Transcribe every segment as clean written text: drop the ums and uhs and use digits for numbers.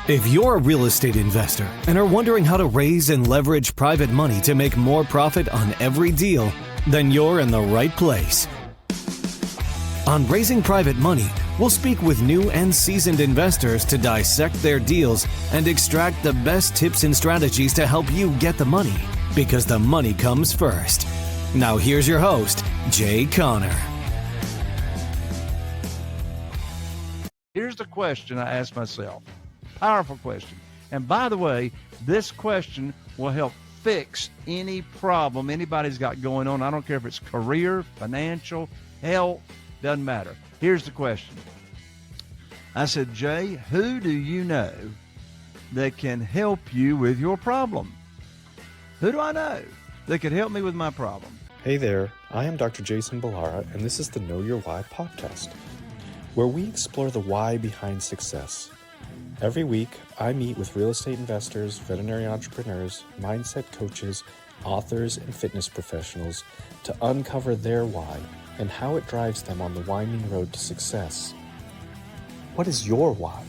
If you're a real estate investor and are wondering how to raise and leverage private money to make more profit on every deal, then you're in the right place. On Raising Private Money, we'll speak with new and seasoned investors to dissect their deals and extract the best tips and strategies to help you get the money, because the money comes first. Now here's your host, Jay Conner. Here's the question I asked myself. Powerful question. And by the way, this question will help fix any problem anybody's got going on. I don't care if it's career, financial, health, doesn't matter. Here's the question. I said, Jay, who do you know that can help you with your problem? Who do I know that could help me with my problem? Hey there, I am Dr. Jason Balara, and this is the Know Your Why podcast, where we explore the why behind success. Every week, I meet with real estate investors, veterinary entrepreneurs, mindset coaches, authors, and fitness professionals to uncover their why and how it drives them on the winding road to success. What is your why?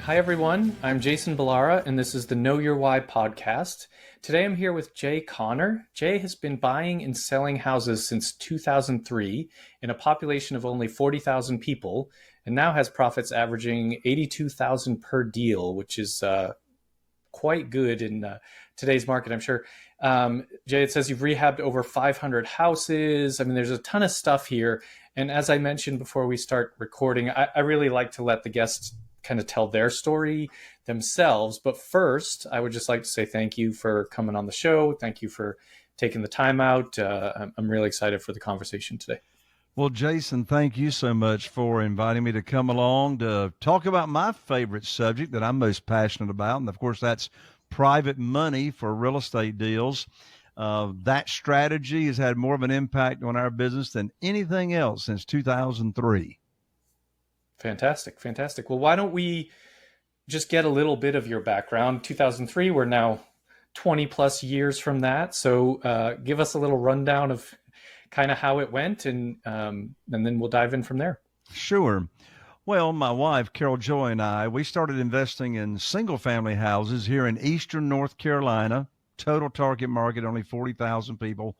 Hi everyone, I'm Jason Balara, and this is the Know Your Why podcast. Today I'm here with Jay Conner. Jay has been buying and selling houses since 2003 in a population of only 40,000 people, and now has profits averaging $82,000 per deal, which is quite good in today's market, I'm sure. Jay, it says you've rehabbed over 500 houses. I mean, there's a ton of stuff here. And as I mentioned before we start recording, I really like to let the guests kind of tell their story themselves. But first, I would just like to say thank you for coming on the show. Thank you for taking the time out. I'm really excited for the conversation today. Well, Jason, thank you so much for inviting me to come along to talk about my favorite subject that I'm most passionate about. And of course, that's private money for real estate deals. That strategy has had more of an impact on our business than anything else since 2003. Fantastic. Well, why don't we just get a little bit of your background? 2003, we're now 20 plus years from that. So give us a little rundown of kind of how it went, and then we'll dive in from there. Sure. Well, my wife, Carol Joy, and I, we started investing in single-family houses here in eastern North Carolina, total target market, only 40,000 people.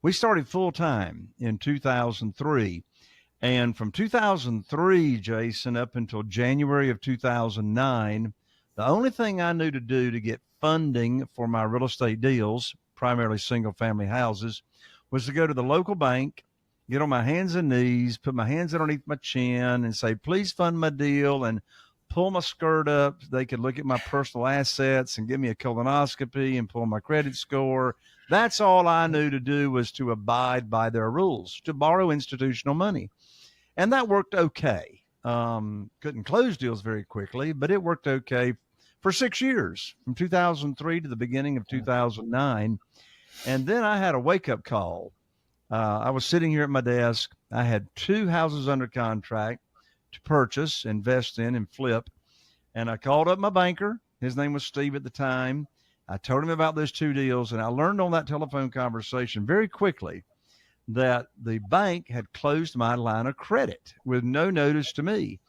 We started full-time in 2003. And from 2003, Jason, up until January of 2009, the only thing I knew to do to get funding for my real estate deals, primarily single-family houses, was to go to the local bank, get on my hands and knees, put my hands underneath my chin and say, please fund my deal, and pull my skirt up so they could look at my personal assets and give me a colonoscopy and pull my credit score. That's all I knew to do, was to abide by their rules, to borrow institutional money. And that worked okay. Couldn't close deals very quickly, but it worked okay for 6 years, from 2003 to the beginning of 2009. And then I had a wake-up call. I was sitting here at my desk. I had 2 houses under contract to purchase, invest in, and flip. And I called up my banker. His name was Steve at the time. I told him about those 2 deals, and I learned on that telephone conversation very quickly that the bank had closed my line of credit with no notice to me.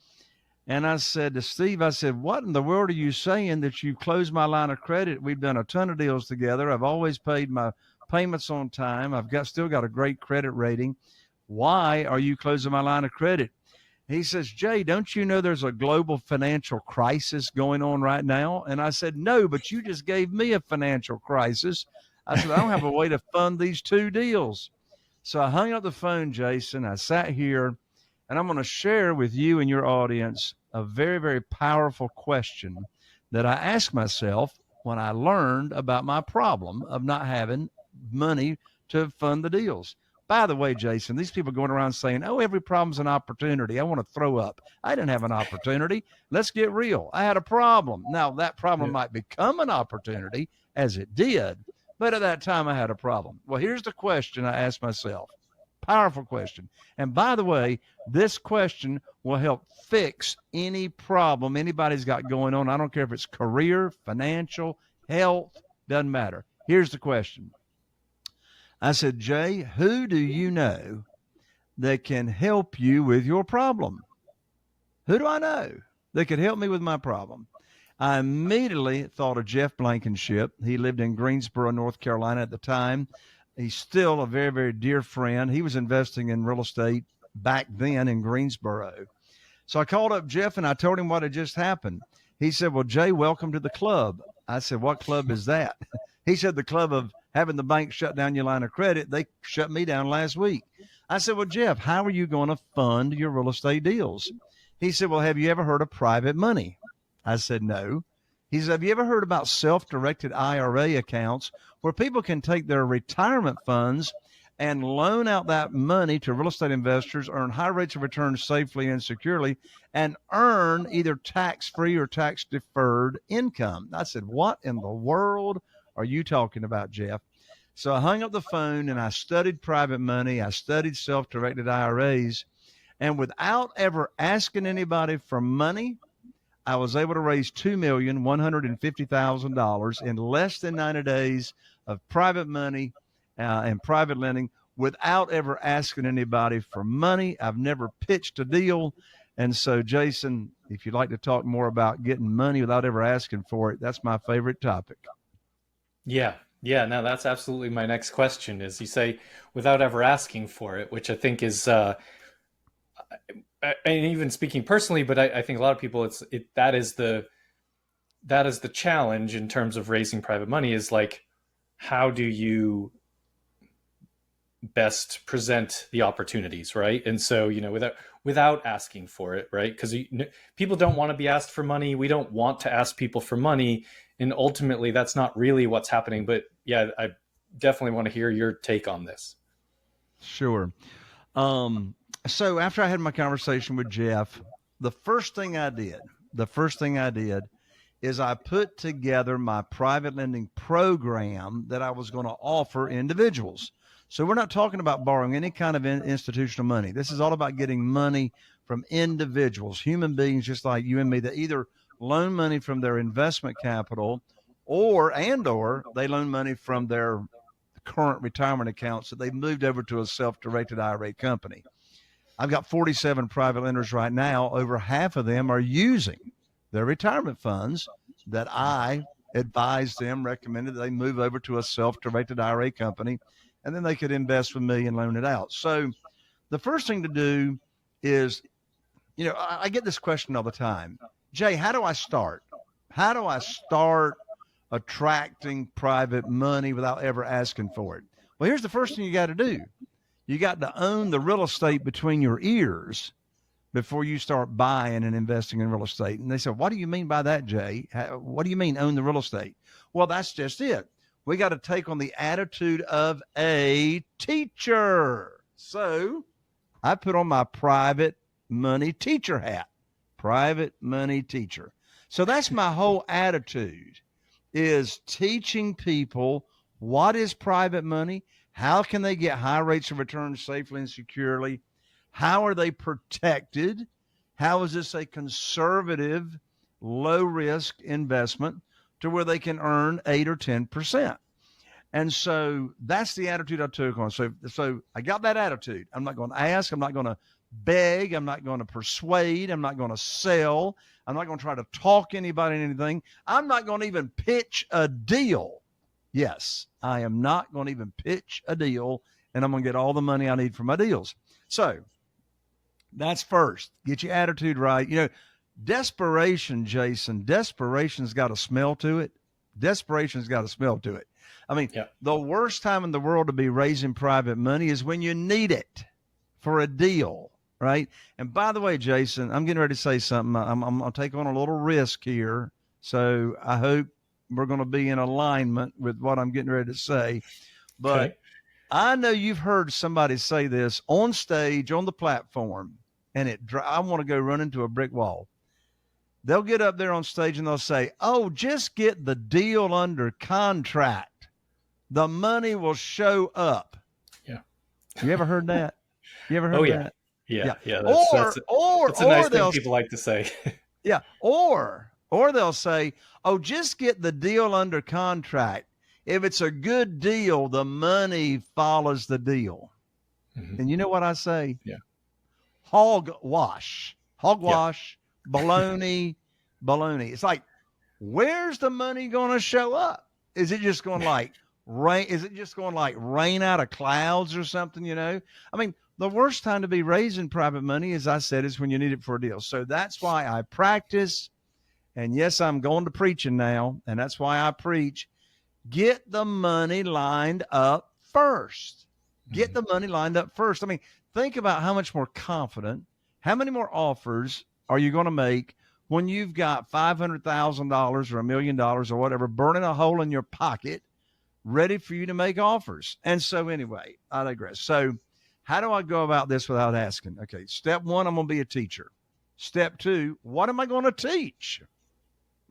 And I said to Steve, I said, what in the world are you saying that you closed my line of credit? We've done a ton of deals together. I've always paid my payments on time. I've still got a great credit rating. Why are you closing my line of credit? He says, Jay, don't you know there's a global financial crisis going on right now? And I said, no, but you just gave me a financial crisis. I said, I don't have a way to fund these 2 deals. So I hung up the phone, Jason. I sat here, and I'm going to share with you and your audience a very, very powerful question that I asked myself when I learned about my problem of not having money to fund the deals. By the way, Jason, these people going around saying, oh, every problem's an opportunity. I want to throw up. I didn't have an opportunity. Let's get real. I had a problem. Now, that problem might become an opportunity, as it did, but at that time I had a problem. Well, here's the question I asked myself. Powerful question. And by the way, this question will help fix any problem anybody's got going on. I don't care if it's career, financial, health, doesn't matter. Here's the question. I said, Jay, who do you know that can help you with your problem? Who do I know that could help me with my problem? I immediately thought of Jeff Blankenship. He lived in Greensboro, North Carolina at the time. He's still a very, very dear friend. He was investing in real estate back then in Greensboro. So I called up Jeff and I told him what had just happened. He said, well, Jay, welcome to the club. I said, what club is that? He said, the club of having the bank shut down your line of credit. They shut me down last week. I said, well, Jeff, how are you going to fund your real estate deals? He said, well, have you ever heard of private money? I said, no. He said, have you ever heard about self-directed IRA accounts where people can take their retirement funds and loan out that money to real estate investors, earn high rates of return safely and securely, and earn either tax-free or tax-deferred income? I said, what in the world are you talking about, Jeff? So I hung up the phone and I studied private money. I studied self-directed IRAs. And without ever asking anybody for money, I was able to raise $2,150,000 in less than 90 days of private money and private lending without ever asking anybody for money. I've never pitched a deal. And so, Jason, if you'd like to talk more about getting money without ever asking for it, that's my favorite topic. Yeah. Yeah. No, that's absolutely my next question is you say without ever asking for it, which I think is, and even speaking personally, but I think a lot of people, that is the challenge in terms of raising private money is like, how do you best present the opportunities, right? And so, without asking for it, right? Because people don't want to be asked for money. We don't want to ask people for money. And ultimately, that's not really what's happening. But yeah, I definitely want to hear your take on this. Sure. So after I had my conversation with Jeff, the first thing I did is I put together my private lending program that I was going to offer individuals. So we're not talking about borrowing any kind of institutional money. This is all about getting money from individuals, human beings just like you and me, that either loan money from their investment capital or they loan money from their current retirement accounts that they've moved over to a self-directed IRA company. I've got 47 private lenders right now. Over half of them are using their retirement funds that I advised them, recommended that they move over to a self-directed IRA company, and then they could invest with me and loan it out. So the first thing to do is, I get this question all the time. Jay, how do I start? How do I start attracting private money without ever asking for it? Well, here's the first thing you got to do. You got to own the real estate between your ears before you start buying and investing in real estate. And they said, what do you mean by that, Jay? What do you mean own the real estate? Well, that's just it. We got to take on the attitude of a teacher. So I put on my private money teacher hat, private money teacher. So that's my whole attitude, is teaching people what is private money. How can they get high rates of return safely and securely? How are they protected? How is this a conservative, low-risk investment to where they can earn 8 or 10%? And so that's the attitude I took on. So I got that attitude. I'm not going to ask. I'm not going to beg. I'm not going to persuade. I'm not going to sell. I'm not going to try to talk anybody into anything. I'm not going to even pitch a deal. Yes, I am not going to even pitch a deal, and I'm going to get all the money I need for my deals. So that's first. Get your attitude right. Desperation, Jason, desperation's got a smell to it. Desperation's got a smell to it. I mean, The worst time in the world to be raising private money is when you need it for a deal, right? And by the way, Jason, I'm getting ready to say something. I'm going to take on a little risk here, so I hope we're going to be in alignment with what I'm getting ready to say. But okay. I know you've heard somebody say this on stage, on the platform, and I want to go run into a brick wall. They'll get up there on stage and they'll say, oh, just get the deal under contract. The money will show up. Yeah. You ever heard that? You ever heard that? Yeah. That's a nice thing people like to say. Yeah. Or they'll say, oh, just get the deal under contract. If it's a good deal, the money follows the deal. Mm-hmm. And you know what I say? Yeah. Hogwash. Hogwash, baloney, baloney. It's like, where's the money going to show up? Is it just going like rain? Is it just going like rain out of clouds or something? I mean, the worst time to be raising private money, as I said, is when you need it for a deal. So that's why I practice. And yes, I'm going to preaching now. And that's why I preach. Get the money lined up first. Get the money lined up first. I mean, think about how much more confident, how many more offers are you going to make when you've got $500,000 or $1 million or whatever burning a hole in your pocket, ready for you to make offers. And so anyway, I digress. So how do I go about this without asking? Okay, step one, I'm going to be a teacher. Step two, what am I going to teach?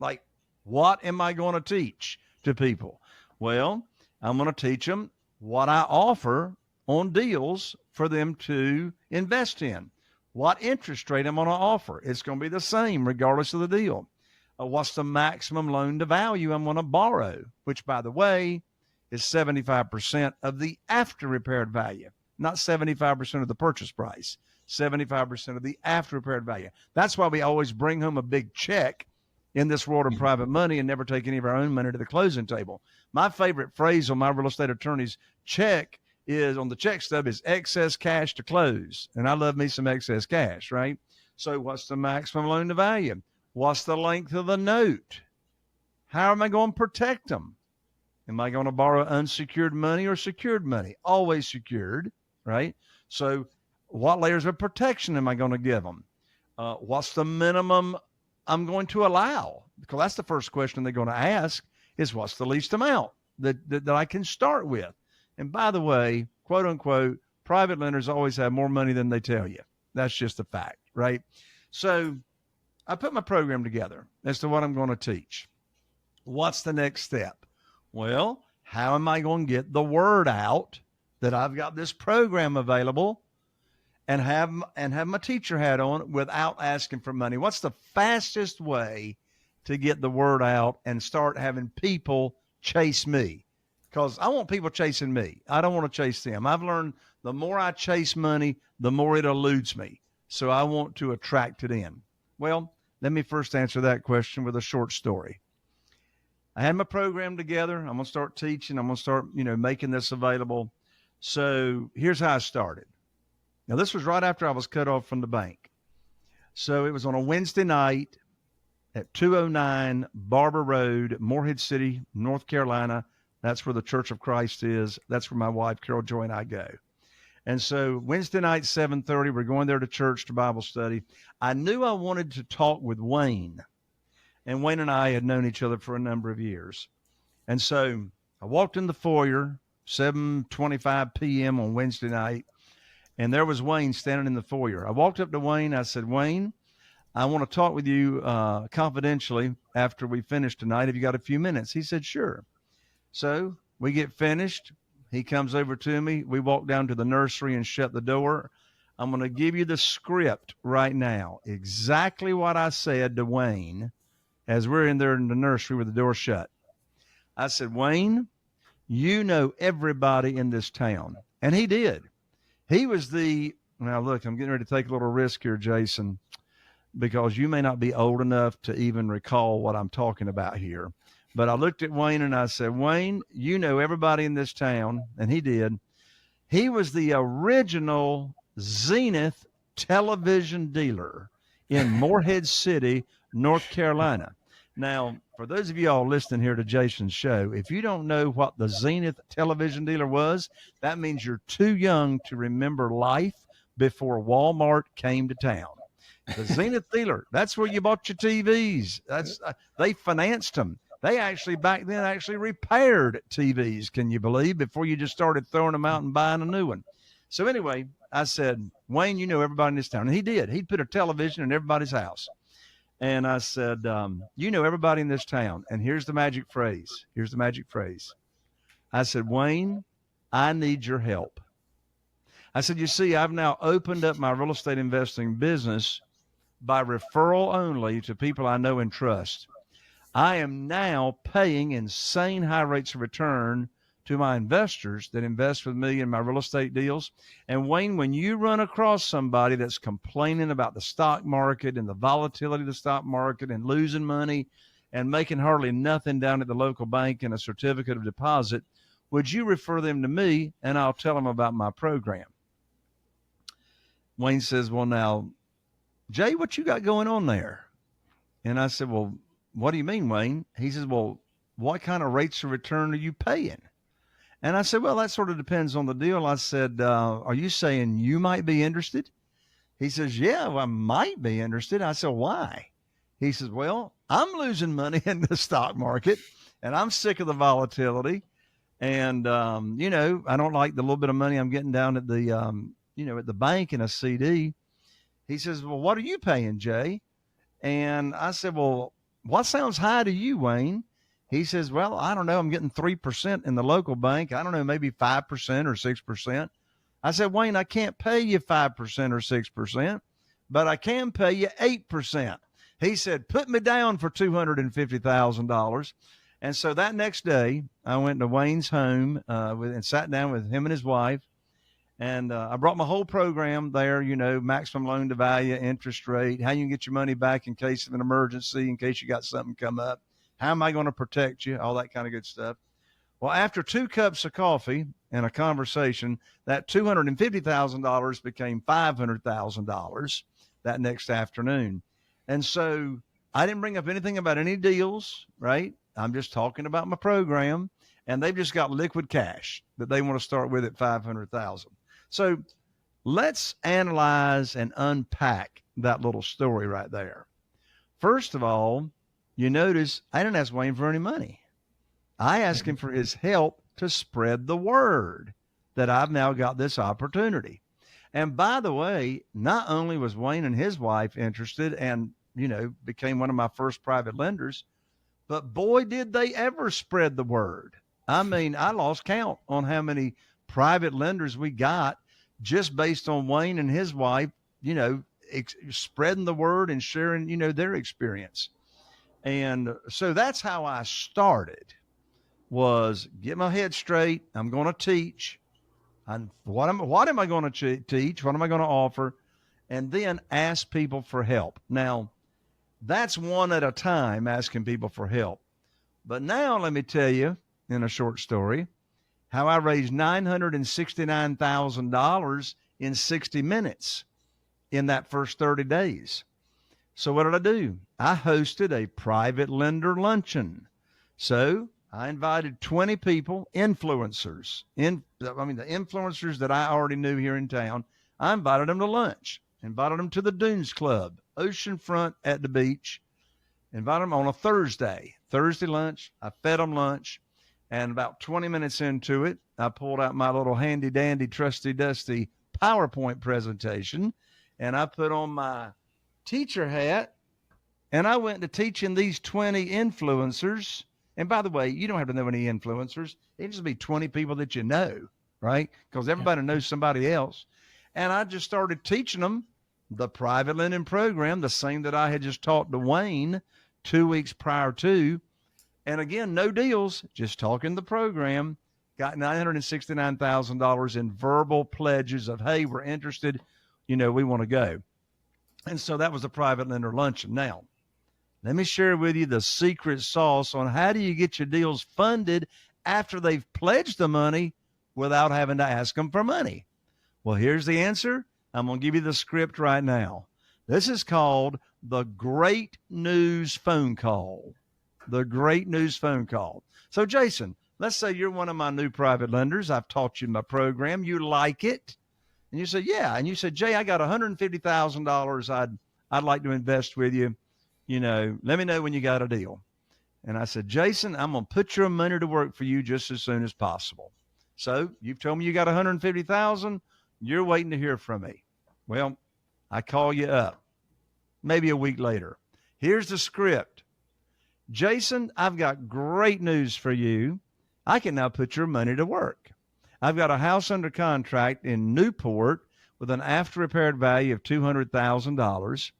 Like, what am I going to teach to people? Well, I'm going to teach them what I offer on deals for them to invest in. What interest rate I'm going to offer? It's going to be the same regardless of the deal. What's the maximum loan to value I'm going to borrow, which, by the way, is 75% of the after repaired value, not 75% of the purchase price, 75% of the after repaired value. That's why we always bring home a big check in this world of private money and never take any of our own money to the closing table. My favorite phrase on my real estate attorney's check is, on the check stub, is excess cash to close. And I love me some excess cash, right? So what's the maximum loan to value? What's the length of the note? How am I going to protect them? Am I going to borrow unsecured money or secured money? Always secured, right? So what layers of protection am I going to give them? What's the minimum I'm going to allow? Because that's the first question they're going to ask, is what's the least amount that I can start with? And by the way, quote unquote, private lenders always have more money than they tell you. That's just a fact, right? So I put my program together as to what I'm going to teach. What's the next step? Well, how am I going to get the word out that I've got this program available and have my teacher hat on without asking for money? What's the fastest way to get the word out and start having people chase me? Because I want people chasing me. I don't want to chase them. I've learned the more I chase money, the more it eludes me. So I want to attract it in. Well, let me first answer that question with a short story. I had my program together. I'm going to start teaching. I'm going to start, making this available. So here's how I started. Now, this was right after I was cut off from the bank. So it was on a Wednesday night at 209 Barber Road, Morehead City, North Carolina. That's where the Church of Christ is. That's where my wife, Carol Joy, and I go. And so Wednesday night, 7:30, we're going there to church to Bible study. I knew I wanted to talk with Wayne. And Wayne and I had known each other for a number of years. And so I walked in the foyer, 7:25 p.m. on Wednesday night, and there was Wayne standing in the foyer. I walked up to Wayne. I said, Wayne, I want to talk with you confidentially after we finish tonight. Have you got a few minutes? He said, sure. So we get finished. He comes over to me. We walk down to the nursery and shut the door. I'm going to give you the script right now, exactly what I said to Wayne as we're in there in the nursery with the door shut. I said, Wayne, you know everybody in this town. And he did. He was now look, I'm getting ready to take a little risk here, Jason, because you may not be old enough to even recall what I'm talking about here. But I looked at Wayne and I said, Wayne, you know everybody in this town. And he did. He was the original Zenith television dealer in Morehead City, North Carolina. Now, for those of you all listening here to Jason's show, if you don't know what the Zenith television dealer was, that means you're too young to remember life before Walmart came to town. The Zenith dealer, that's where you bought your TVs. They financed them. They actually back then repaired TVs, can you believe, before you just started throwing them out and buying a new one. So anyway, I said, Wayne, you know everybody in this town. And he did. He'd put a television in everybody's house. And I said, you know everybody in this town. And here's the magic phrase. I said, Wayne, I need your help. I said, you see, I've now opened up my real estate investing business by referral only to people I know and trust. I am now paying insane high rates of return to my investors that invest with me in my real estate deals. And Wayne, when you run across somebody that's complaining about the stock market and the volatility of the stock market and losing money and making hardly nothing down at the local bank in a certificate of deposit, would you refer them to me and I'll tell them about my program? Wayne says, well, now, Jay, what you got going on there? And I said, well, what do you mean, Wayne? He says, well, what kind of rates of return are you paying? And I said, well, that sort of depends on the deal. I said, are you saying you might be interested? He says, yeah, well, I might be interested. I said, why? He says, well, I'm losing money in the stock market and I'm sick of the volatility. And, you know, I don't like the little bit of money I'm getting down at the, you know, at the bank in a CD. He says, well, what are you paying, Jay? And I said, well, what sounds high to you, Wayne? He says, well, I don't know. I'm getting 3% in the local bank. I don't know, maybe 5% or 6%. I said, Wayne, I can't pay you 5% or 6%, but I can pay you 8%. He said, put me down for $250,000. And so that next day, I went to Wayne's home and sat down with him and his wife. And I brought my whole program there, you know, maximum loan to value, interest rate, how you can get your money back in case of an emergency, in case you got something come up. How am I going to protect you? All that kind of good stuff. Well, after 2 cups of coffee and a conversation, that $250,000 became $500,000 that next afternoon. And so I didn't bring up anything about any deals, right? I'm just talking about my program, and they've just got liquid cash that they want to start with at $500,000. So let's analyze and unpack that little story right there. First of all, you notice I didn't ask Wayne for any money. I asked him for his help to spread the word that I've now got this opportunity. And by the way, not only was Wayne and his wife interested and, you know, became one of my first private lenders, but boy, did they ever spread the word. I mean, I lost count on how many private lenders we got just based on Wayne and his wife, you know, spreading the word and sharing, you know, their experience. And so that's how I started, was get my head straight. I'm going to teach. And what am I going to teach? What am I going to offer? And then ask people for help. Now, that's one at a time, asking people for help. But now let me tell you in a short story how I raised $969,000 in 60 minutes in that first 30 days. So what did I do? I hosted a private lender luncheon. So I invited 20 people, influencers, the influencers that I already knew here in town. I invited them to lunch, invited them to the Dunes Club, oceanfront at the beach, invited them on a Thursday lunch. I fed them lunch. And about 20 minutes into it, I pulled out my little handy dandy, trusty dusty PowerPoint presentation, and I put on my teacher hat, and I went to teaching these 20 influencers. And by the way, you don't have to know any influencers. It just be 20 people that you know, right? Because everybody knows somebody else. And I just started teaching them the private lending program, the same that I had just taught to Wayne 2 weeks prior to. And again, no deals, just talking the program. Got $969,000 in verbal pledges of, hey, we're interested, you know, we want to go. And so that was the private lender luncheon. Now, let me share with you the secret sauce on how do you get your deals funded after they've pledged the money without having to ask them for money. Well, here's the answer. I'm going to give you the script right now. This is called the Great News Phone Call. The Great News Phone Call. So, Jason, let's say you're one of my new private lenders. I've taught you my program. You like it. And you say, yeah. And you said, Jay, I got $150,000 I'd like to invest with you. You know, let me know when you got a deal. And I said, Jason, I'm going to put your money to work for you just as soon as possible. So you've told me you got $150,000. You're waiting to hear from me. Well, I call you up maybe a week later. Here's the script. Jason, I've got great news for you. I can now put your money to work. I've got a house under contract in Newport with an after repaired value of $200,000.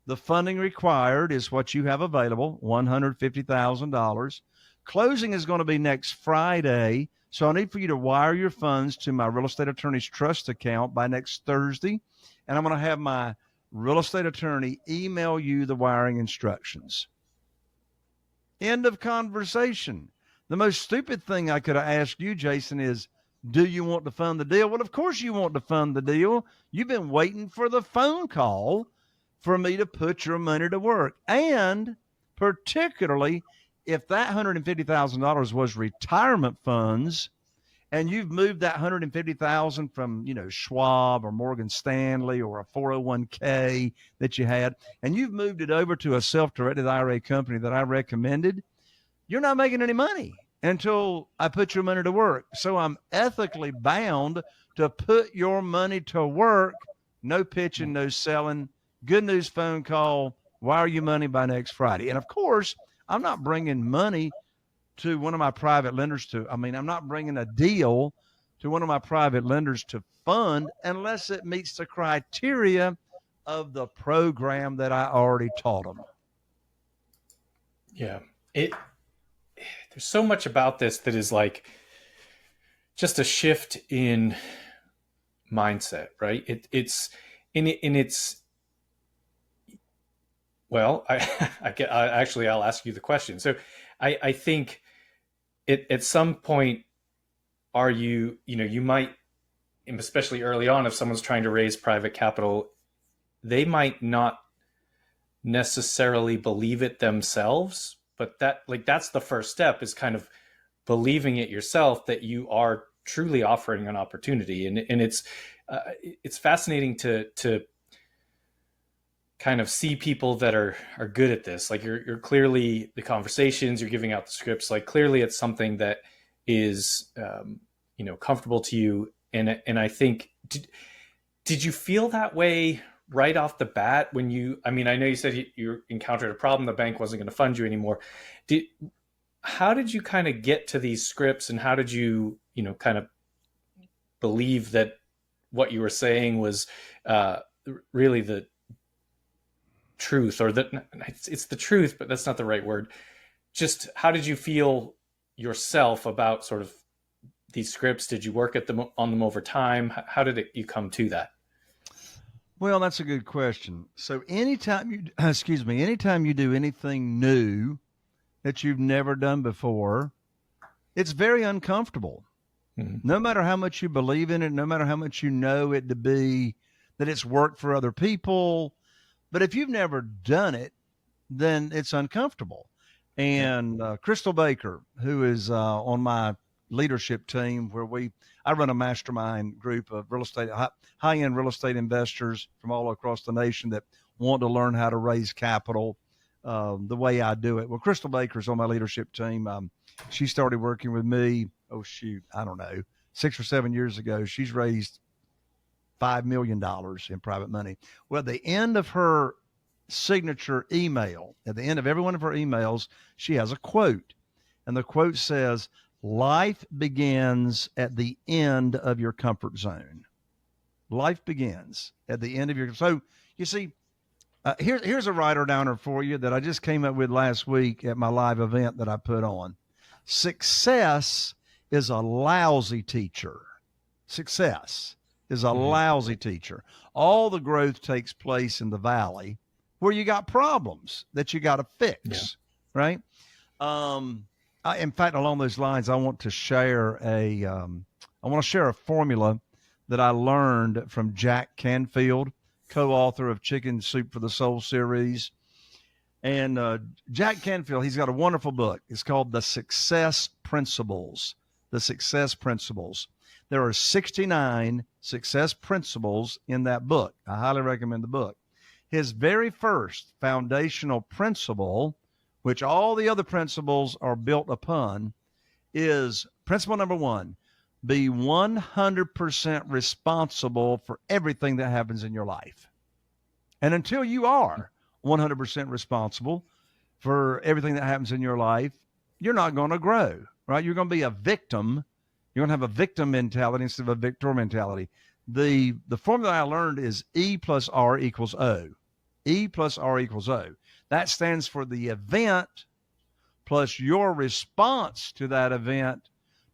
The funding required is what you have available, $150,000. Closing is going to be next Friday. So I need for you to wire your funds to my real estate attorney's trust account by next Thursday. And I'm going to have my real estate attorney email you the wiring instructions. End of conversation. The most stupid thing I could have asked you, Jason, is, do you want to fund the deal? Well, of course you want to fund the deal. You've been waiting for the phone call for me to put your money to work. And particularly if that $150,000 was retirement funds, and you've moved that $150,000 from, Schwab or Morgan Stanley or a 401k that you had, and you've moved it over to a self-directed IRA company that I recommended, you're not making any money until I put your money to work. So I'm ethically bound to put your money to work. No pitching, no selling. Good news phone call. Wire your money by next Friday. And of course, I'm not bringing money to one of my private lenders I'm not bringing a deal to one of my private lenders to fund unless it meets the criteria of the program that I already taught them. Yeah. There's so much about this that is like just a shift in mindset, right? I'll ask you the question. So I think at some point, you might, especially early on, if someone's trying to raise private capital, they might not necessarily believe it themselves, but that's the first step, is kind of believing it yourself, that you are truly offering an opportunity. And it's fascinating to kind of see people that are good at this. Like you're clearly, the conversations, you're giving out the scripts, like clearly it's something that is, comfortable to you. And I think, did you feel that way right off the bat when I know you said you encountered a problem, the bank wasn't going to fund you anymore. How did you kind of get to these scripts, and how did you, kind of believe that what you were saying was really the truth, or that it's the truth, but that's not the right word. Just how did you feel yourself about sort of these scripts? Did you work on them over time? How did you come to that? Well, that's a good question. So anytime you do anything new that you've never done before, it's very uncomfortable. Mm-hmm. No matter how much you believe in it, no matter how much you know it to be, that it's worked for other people. But if you've never done it, then it's uncomfortable. And Crystal Baker, who is on my leadership team, where I run a mastermind group of high-end real estate investors from all across the nation that want to learn how to raise capital the way I do it. Well, Crystal Baker's on my leadership team. She started working with me, 6 or 7 years ago. She's raised $5 million in private money. Well, at the end of her signature email, at the end of every one of her emails, she has a quote. And the quote says, "Life begins at the end of your comfort zone." Life begins at the end of your. So you see, here's a writer downer for you that I just came up with last week at my live event that I put on. Success is a lousy teacher. Success is a lousy teacher. All the growth takes place in the valley where you got problems that you got to fix, right? In fact, along those lines, I want to share a formula that I learned from Jack Canfield, co-author of Chicken Soup for the Soul series. And Jack Canfield, he's got a wonderful book. It's called The Success Principles. The Success Principles. There are 69 success principles in that book. I highly recommend the book. His very first foundational principle, which all the other principles are built upon, is principle number 1: be 100% responsible for everything that happens in your life. And until you are 100% responsible for everything that happens in your life, you're not going to grow, right? You're going to be a victim. You're going to have a victim mentality instead of a victor mentality. The formula I learned is E plus R equals O. E plus R equals O. That stands for the event plus your response to that event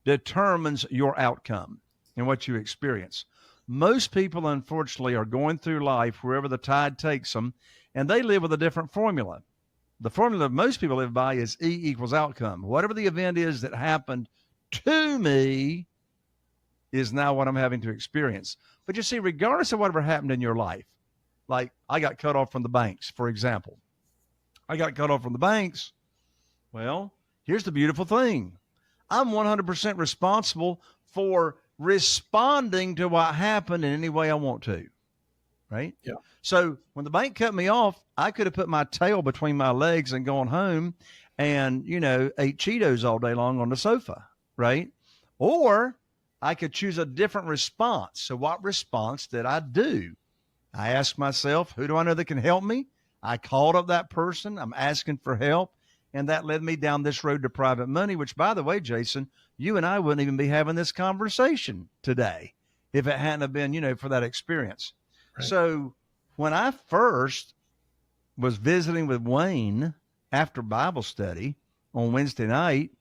determines your outcome and what you experience. Most people, unfortunately, are going through life wherever the tide takes them, and they live with a different formula. The formula most people live by is E equals outcome. Whatever the event is that happened to me is now what I'm having to experience. But you see, regardless of whatever happened in your life, like I got cut off from the banks, for example. I got cut off from the banks. Well, here's the beautiful thing. I'm 100% responsible for responding to what happened in any way I want to, right? Yeah. So when the bank cut me off, I could have put my tail between my legs and gone home and, ate Cheetos all day long on the sofa, right? Or I could choose a different response. So what response did I do? I asked myself, who do I know that can help me? I called up that person. I'm asking for help. And that led me down this road to private money, which, by the way, Jason, you and I wouldn't even be having this conversation today if it hadn't have been, for that experience. Right. So when I first was visiting with Wayne after Bible study on Wednesday night,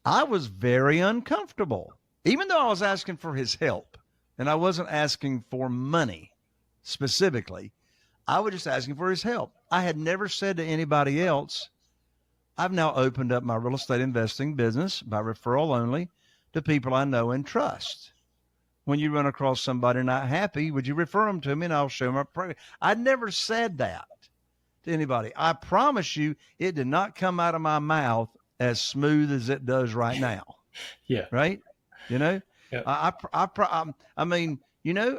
I was very uncomfortable, even though I was asking for his help and I wasn't asking for money specifically. I was just asking for his help. I had never said to anybody else, I've now opened up my real estate investing business by referral only to people I know and trust. When you run across somebody not happy, would you refer them to me and I'll show them our program? I never said that to anybody. I promise you it did not come out of my mouth as smooth as it does right now. Yeah. Right? Yeah. I mean,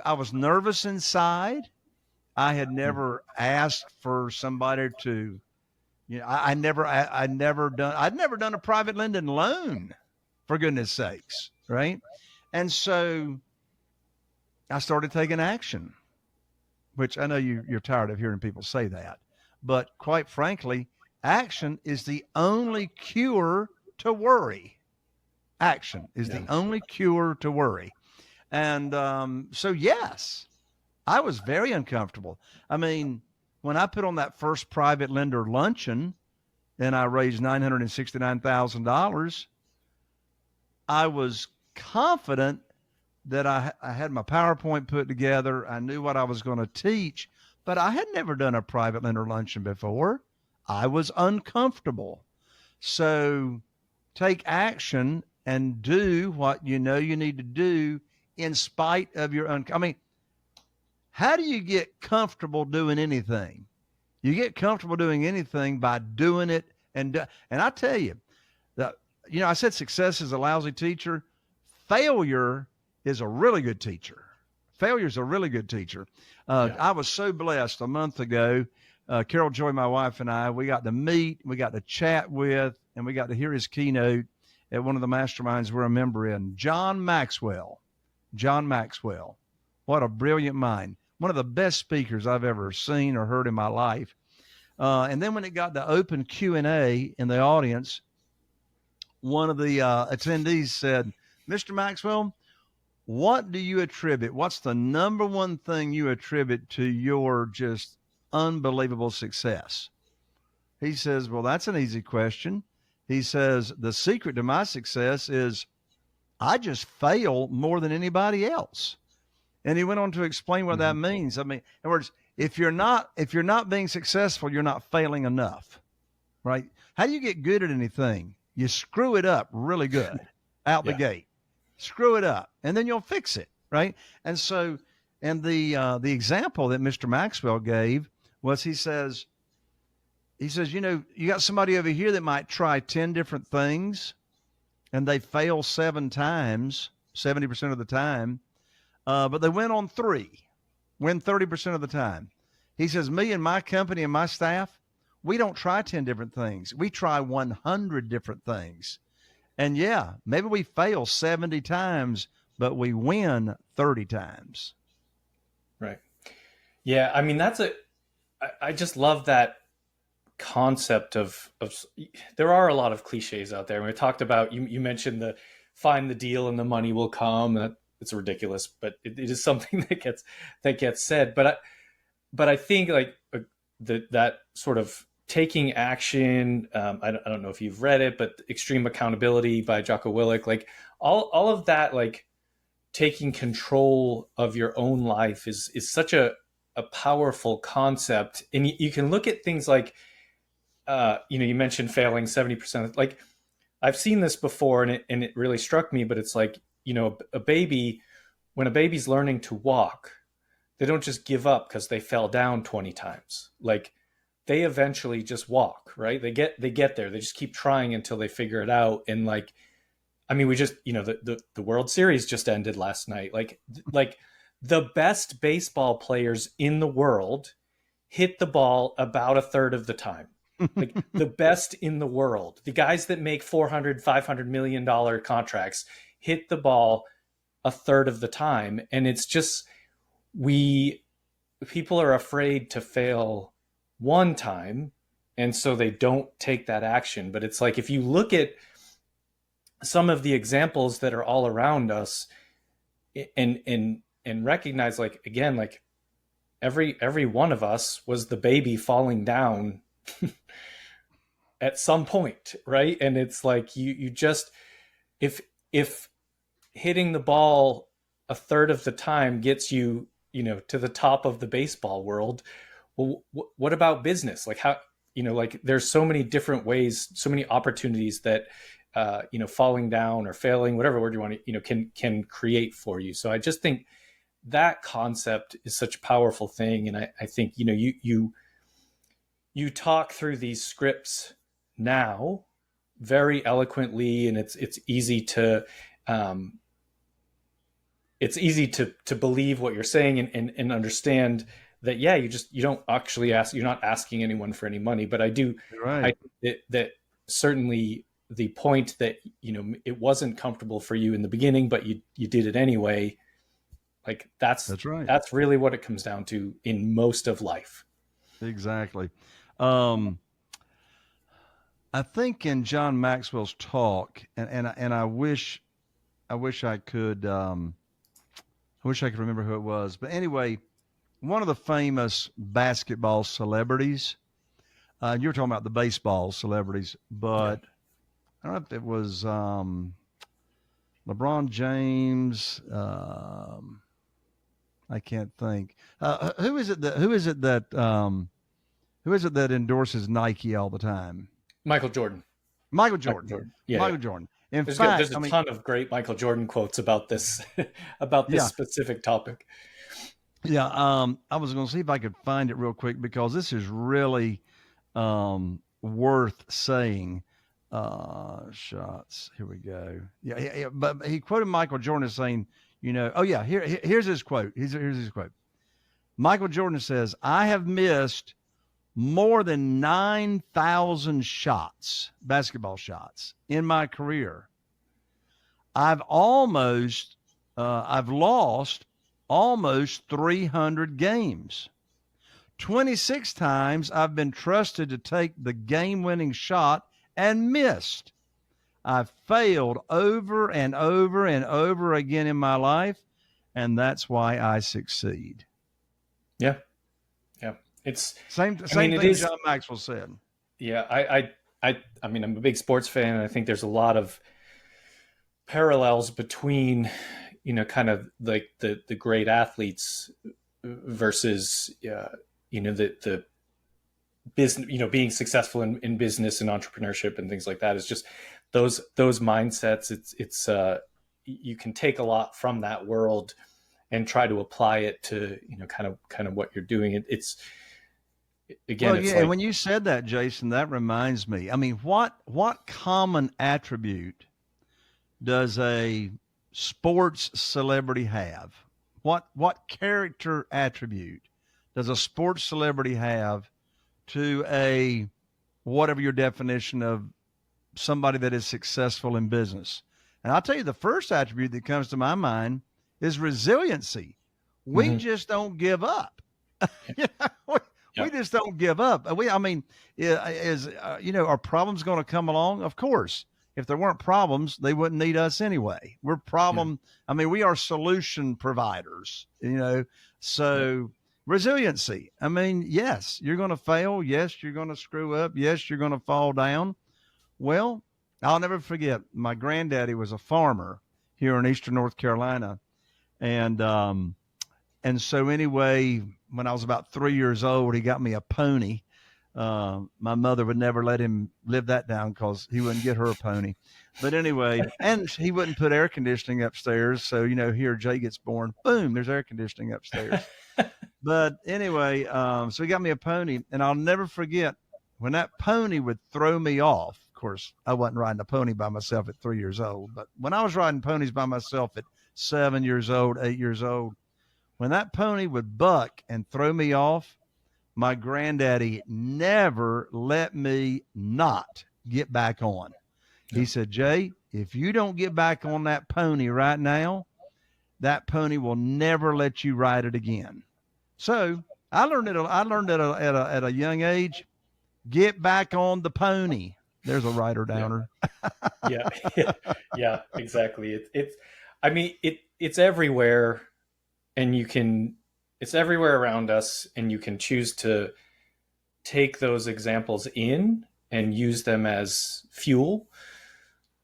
I was nervous inside. I had never asked for somebody to, I'd never done a private lending loan, for goodness sakes. Right. And so I started taking action, which I know you're tired of hearing people say that, but quite frankly, action is the only cure to worry. Action is the only cure to worry. And so, yes, I was very uncomfortable. I mean, when I put on that first private lender luncheon and I raised $969,000, I was confident that I had my PowerPoint put together. I knew what I was going to teach, but I had never done a private lender luncheon before. I was uncomfortable. So take action and do what you know you need to do in spite of your how do you get comfortable doing anything? You get comfortable doing anything by doing it. And I tell you that, I said success is a lousy teacher. Failure is a really good teacher. Failure is a really good teacher. I was so blessed a month ago. Carol Joy, my wife, and I, we got to meet, we got to chat with, and we got to hear his keynote at one of the masterminds we're a member in. John Maxwell. What a brilliant mind. One of the best speakers I've ever seen or heard in my life. And then when it got to open Q&A in the audience, one of the attendees said, Mr. Maxwell, what do you attribute? What's the number one thing you attribute to your just unbelievable success? He says, well, that's an easy question. He says, the secret to my success is I just fail more than anybody else. And he went on to explain what that means. I mean, in other words, if you're not being successful, you're not failing enough, right? How do you get good at anything? You screw it up really good out the gate. Screw it up, and then you'll fix it, right? And so, and the example that Mr. Maxwell gave was he says, you got somebody over here that might try 10 different things, and they fail 7 times, 70% of the time, but they win on 3, win 30% of the time. He says, me and my company and my staff, we don't try 10 different things. We try 100 different things. And maybe we fail 70 times, but we win 30 times. Right. Yeah. I mean, I just love that concept of there are a lot of cliches out there. And we talked about, you mentioned find the deal and the money will come. It's ridiculous, but it is something that gets said. But I think like that sort of taking action. I don't know if you've read it, but Extreme Accountability by Jocko Willink, like all of that, like taking control of your own life is such a powerful concept. And you can look at things like, you mentioned failing 70%. Like I've seen this before, and it really struck me, but it's like, when a baby's learning to walk, they don't just give up because they fell down 20 times. Like they eventually just walk, right? They get there. They just keep trying until they figure it out. And like, I mean, we just, the World Series just ended last night. Like the best baseball players in the world hit the ball about a third of the time. Like the best in the world, the guys that make $400-500 million contracts hit the ball a third of the time. And it's just, people are afraid to fail one time, and so they don't take that action. But it's like, if you look at some of the examples that are all around us and recognize, like, again, like every one of us was the baby falling down at some point, right? And it's like, you just, if hitting the ball a third of the time gets you, to the top of the baseball world, well, what about business? Like how, like there's so many different ways, so many opportunities that, falling down or failing, whatever word you want to, can create for you. So I just think that concept is such a powerful thing. And I think, you talk through these scripts now very eloquently, and it's easy to, believe what you're saying and understand that, yeah, you don't actually you're not asking anyone for any money. But I do, Right. I think that certainly the point that, it wasn't comfortable for you in the beginning, but you did it anyway. Like that's right. That's really what it comes down to in most of life. Exactly. I think in John Maxwell's talk, and I wish I could remember who it was, but anyway, one of the famous basketball celebrities. You were talking about the baseball celebrities, but Yeah. I don't know if it was LeBron James. I can't think. Who is it that endorses Nike all the time? Michael Jordan. Michael Jordan. Yeah. Michael Jordan. In There's fact, a ton of great Michael Jordan quotes about this specific topic. Yeah, I was going to see if I could find it real quick, because this is really worth saying. Shots. Here we go. Yeah, but he quoted Michael Jordan as saying, here's his quote. Here's his quote. Michael Jordan says, "I have missed more than 9,000 shots, basketball shots, in my career. I've lost almost 300 games. 26 times I've been trusted to take the game-winning shot and missed. I've failed over and over and over again in my life, and that's why I succeed." Yeah. Yeah. It's same thing John Maxwell said. Yeah. I mean, I'm a big sports fan, and I think there's a lot of parallels between, kind of like the great athletes versus, the business, being successful in business and entrepreneurship and things like that. Is just those mindsets. It's you can take a lot from that world and try to apply it to, kind of what you're doing. It's again, well, yeah. And when you said that, Jason, that reminds me, I mean, what common attribute does a sports celebrity have? What character attribute does a sports celebrity have to a, whatever your definition of somebody that is successful in business? And I'll tell you, the first attribute that comes to my mind is resiliency. We just don't give up. We just don't give up. Are problems going to come along? Of course. If there weren't problems, they wouldn't need us anyway. We're we are solution providers, so Resiliency. I mean, yes, you're going to fail. Yes, you're going to screw up. Yes, you're going to fall down. Well, I'll never forget, my granddaddy was a farmer here in Eastern North Carolina. And so anyway, when I was about 3 years old, he got me a pony. My mother would never let him live that down because he wouldn't get her a pony. But anyway, and he wouldn't put air conditioning upstairs. So, here Jay gets born, boom, there's air conditioning upstairs. But anyway, so he got me a pony, and I'll never forget when that pony would throw me off. Of course, I wasn't riding a pony by myself at 3 years old, but when I was riding ponies by myself at 7 years old, 8 years old, when that pony would buck and throw me off, my granddaddy never let me not get back on. He said, Jay, if you don't get back on that pony right now, that pony will never let you ride it again. So I learned it at a young age. Get back on the pony. There's a writer downer. Yeah, exactly. It's everywhere, and it's everywhere around us, and you can choose to take those examples in and use them as fuel,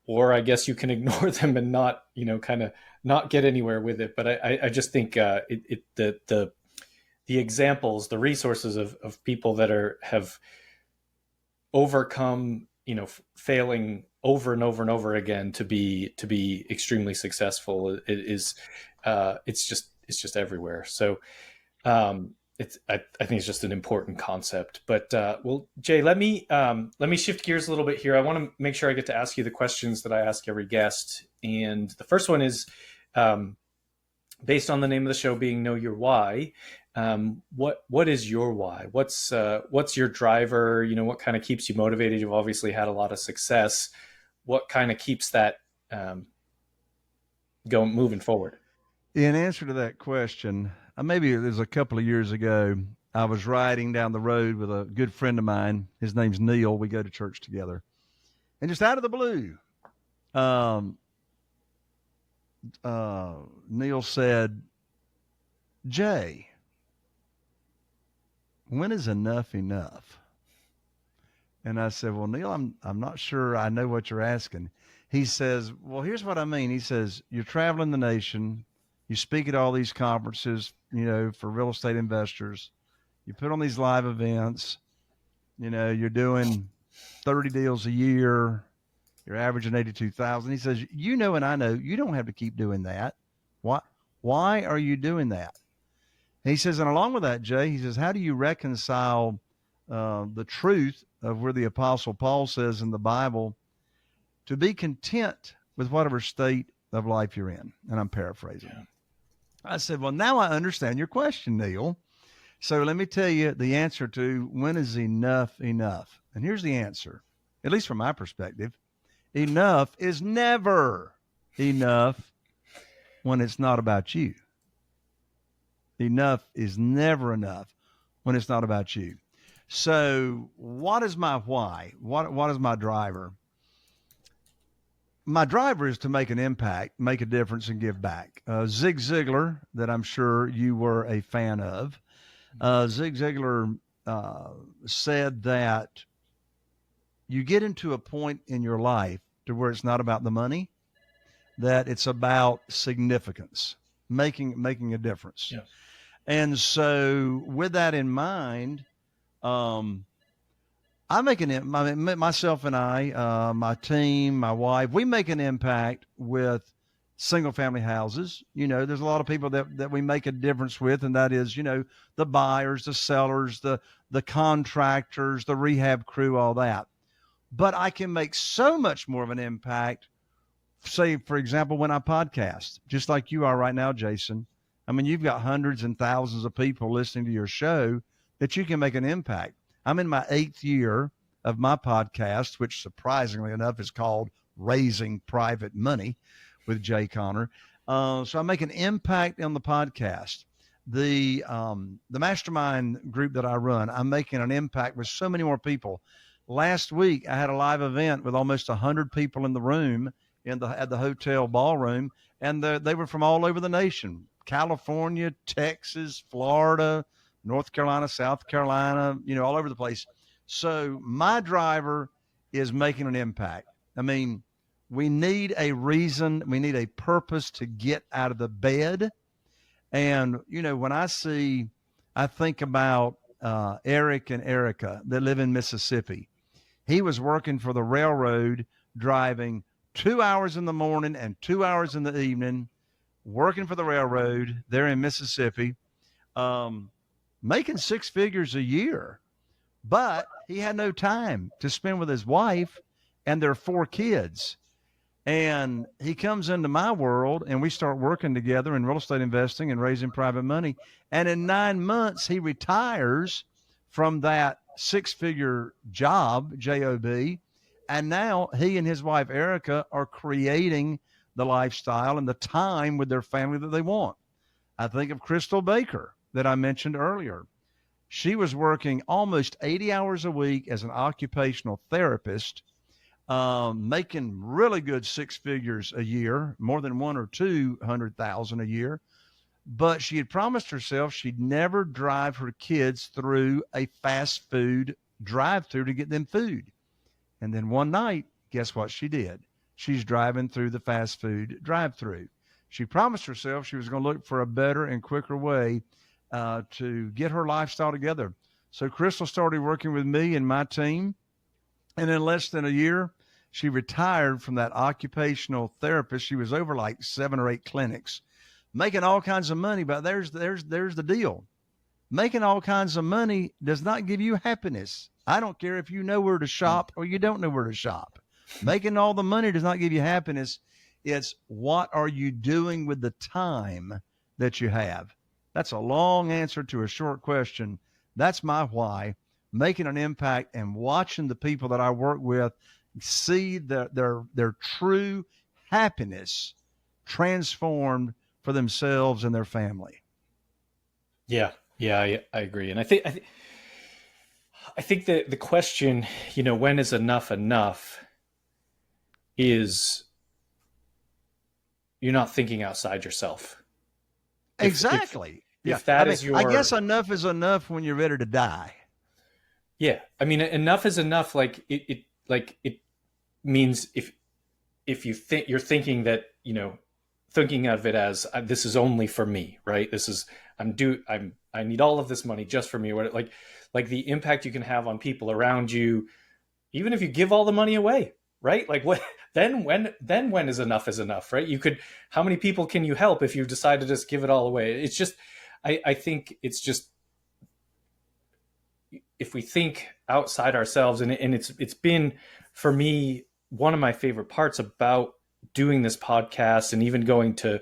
or I guess you can ignore them and not, kind of not get anywhere with it. But I just think the examples, the resources of people that have overcome, failing over and over and over again to be extremely successful it's just everywhere. So I think it's just an important concept. But well, Jay, let me shift gears a little bit here. I want to make sure I get to ask you the questions that I ask every guest. And the first one is based on the name of the show being Know Your Why. What is your why? What's your driver? What kind of keeps you motivated? You've obviously had a lot of success. What kind of keeps that moving forward? In answer to that question, maybe it was a couple of years ago, I was riding down the road with a good friend of mine. His name's Neil. We go to church together. And just out of the blue, Neil said, Jay, when is enough enough? And I said, well, Neil, I'm not sure I know what you're asking. He says, well, here's what I mean. He says, you're traveling the nation. You speak at all these conferences, for real estate investors. You put on these live events. You're doing 30 deals a year. You're averaging 82,000. He says, and I know you don't have to keep doing that. Why are you doing that? And he says, and along with that, Jay, he says, how do you reconcile the truth of where the Apostle Paul says in the Bible to be content with whatever state of life you're in? And I'm paraphrasing. Yeah. I said, well, now I understand your question, Neil. So let me tell you the answer to when is enough enough? And here's the answer, at least from my perspective. Enough is never enough when it's not about you. Enough is never enough when it's not about you. So what is my why? What is my driver? My driver is to make an impact, make a difference, and give back. Zig Ziglar, that I'm sure you were a fan of, Zig Ziglar said that you get into a point in your life to where it's not about the money, that it's about significance, making a difference. Yes. And so with that in mind, myself and I, my team, my wife, we make an impact with single family houses. There's a lot of people that we make a difference with, and that is, the buyers, the sellers, the contractors, the rehab crew, all that. But I can make so much more of an impact, say, for example, when I podcast, just like you are right now, Jason. I mean, you've got hundreds and thousands of people listening to your show that you can make an impact. I'm in my 8th year of my podcast, which surprisingly enough is called Raising Private Money with Jay Conner. So I make an impact on the podcast. The mastermind group that I run, I'm making an impact with so many more people. Last week, I had a live event with almost 100 people in the room at the hotel ballroom, and they were from all over the nation: California, Texas, Florida, North Carolina, South Carolina, all over the place. So my driver is making an impact. I mean, we need a reason, we need a purpose to get out of the bed. And, when I think about Eric and Erica that live in Mississippi. He was working for the railroad, driving 2 hours in the morning and 2 hours in the evening, working for the railroad there in Mississippi, making six figures a year. But he had no time to spend with his wife and their four kids. And he comes into my world and we start working together in real estate investing and raising private money. And in 9 months, he retires from that six-figure job, J-O-B. And now he and his wife, Erica, are creating the lifestyle and the time with their family that they want. I think of Crystal Baker that I mentioned earlier. She was working almost 80 hours a week as an occupational therapist, making really good six figures a year, more than 100,000 or 200,000 a year. But she had promised herself she'd never drive her kids through a fast food drive-through to get them food. And then one night, guess what she did? She's driving through the fast food drive-through. She promised herself she was going to look for a better and quicker way to get her lifestyle together. So Crystal started working with me and my team. And in less than a year, she retired from that occupational therapist. She was over like 7 or 8 clinics, making all kinds of money. But there's the deal. Making all kinds of money does not give you happiness. I don't care if you know where to shop or you don't know where to shop. Making all the money does not give you happiness. It's what are you doing with the time that you have? That's a long answer to a short question. That's my why. Making an impact and watching the people that I work with see their true happiness transformed for themselves and their family. Yeah, I agree. And I think that the question, when is enough is you're not thinking outside yourself. Exactly. If that is I guess enough is enough when you're ready to die. Yeah. I mean, enough is enough. Like it means if you think you're thinking that, thinking of it as this is only for me, right? This is, I need all of this money just for me. Like the impact you can have on people around you, even if you give all the money away, right? Like when is enough, right? How many people can you help if you decide to just give it all away? It's just, I think it's just, if we think outside ourselves, and it's been for me, one of my favorite parts about doing this podcast and even going to,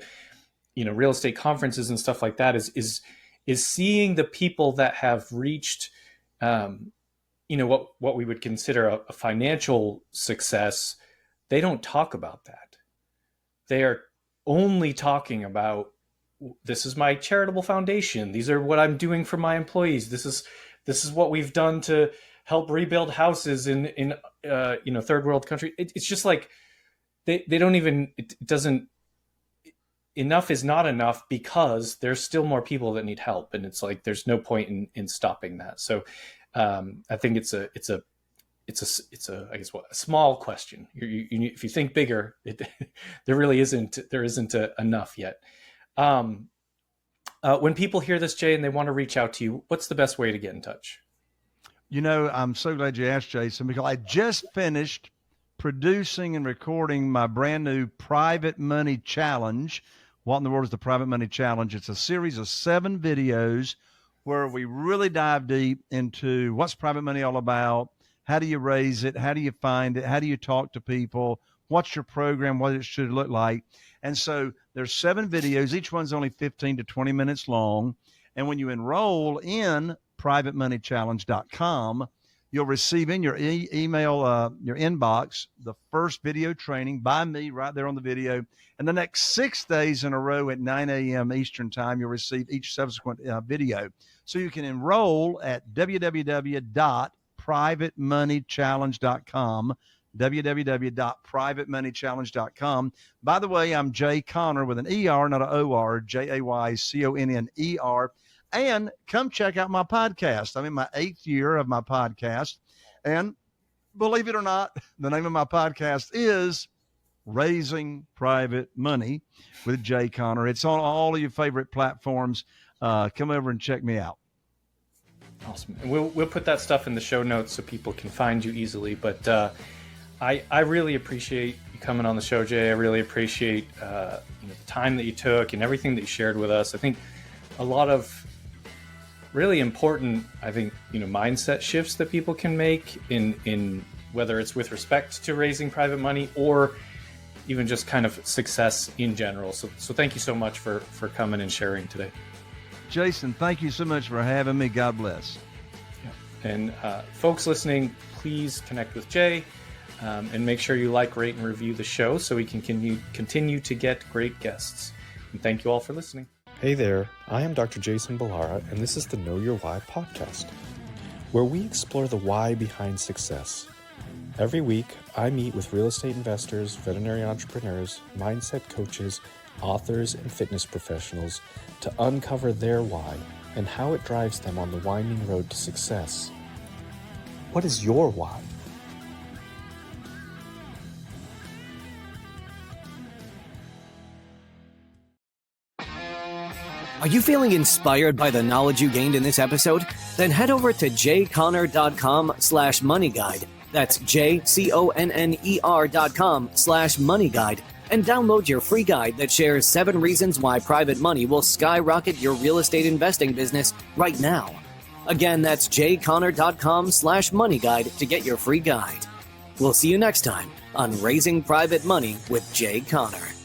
real estate conferences and stuff like that is seeing the people that have reached, what we would consider a financial success. They don't talk about that. They are only talking about, this is my charitable foundation. These are what I'm doing for my employees. This is what we've done to help rebuild houses in third world country. It's just like they don't even, it doesn't, enough is not enough because there's still more people that need help. And it's like, there's no point in stopping that. So I think it's a I guess a small question. If you think bigger, there isn't enough yet. When people hear this, Jay, and they want to reach out to you, what's the best way to get in touch? I'm so glad you asked, Jason, because I just finished producing and recording my brand new Private Money Challenge. What in the world is the Private Money Challenge? It's a series of 7 videos where we really dive deep into what's private money all about. How do you raise it? How do you find it? How do you talk to people? What's your program? What it should look like? And so there's 7 videos. Each one's only 15 to 20 minutes long. And when you enroll in privatemoneychallenge.com, you'll receive in your email, your inbox, the first video training by me right there on the video. And the next 6 days in a row at 9 a.m. Eastern time, you'll receive each subsequent video. So you can enroll at www.privatemoneychallenge.com, www.privatemoneychallenge.com. By the way, I'm Jay Conner with an ER, not an OR, Jayconner. And come check out my podcast. I'm in my 8th year of my podcast. And believe it or not, the name of my podcast is Raising Private Money with Jay Conner. It's on all of your favorite platforms. Come over and check me out. Awesome. And we'll put that stuff in the show notes so people can find you easily. But I really appreciate you coming on the show, Jay. I really appreciate the time that you took and everything that you shared with us. I think a lot of really important, mindset shifts that people can make in whether it's with respect to raising private money or even just kind of success in general. So thank you so much for coming and sharing today. Jason, thank you so much for having me. God bless. Yeah. And folks listening, please connect with Jay and make sure you like, rate, and review the show so we can continue to get great guests. And thank you all for listening. Hey there, I am Dr. Jason Balara, and this is the Know Your Why podcast, where we explore the why behind success. Every week, I meet with real estate investors, veterinary entrepreneurs, mindset coaches, authors, and fitness professionals to uncover their why and how it drives them on the winding road to success. What is your why? Are you feeling inspired by the knowledge you gained in this episode? Then head over to jconner.com/moneyguide. That's jconner.com/moneyguide and download your free guide that shares 7 reasons why private money will skyrocket your real estate investing business right now. Again, that's jconner.com/moneyguide to get your free guide. We'll see you next time on Raising Private Money with Jay Conner.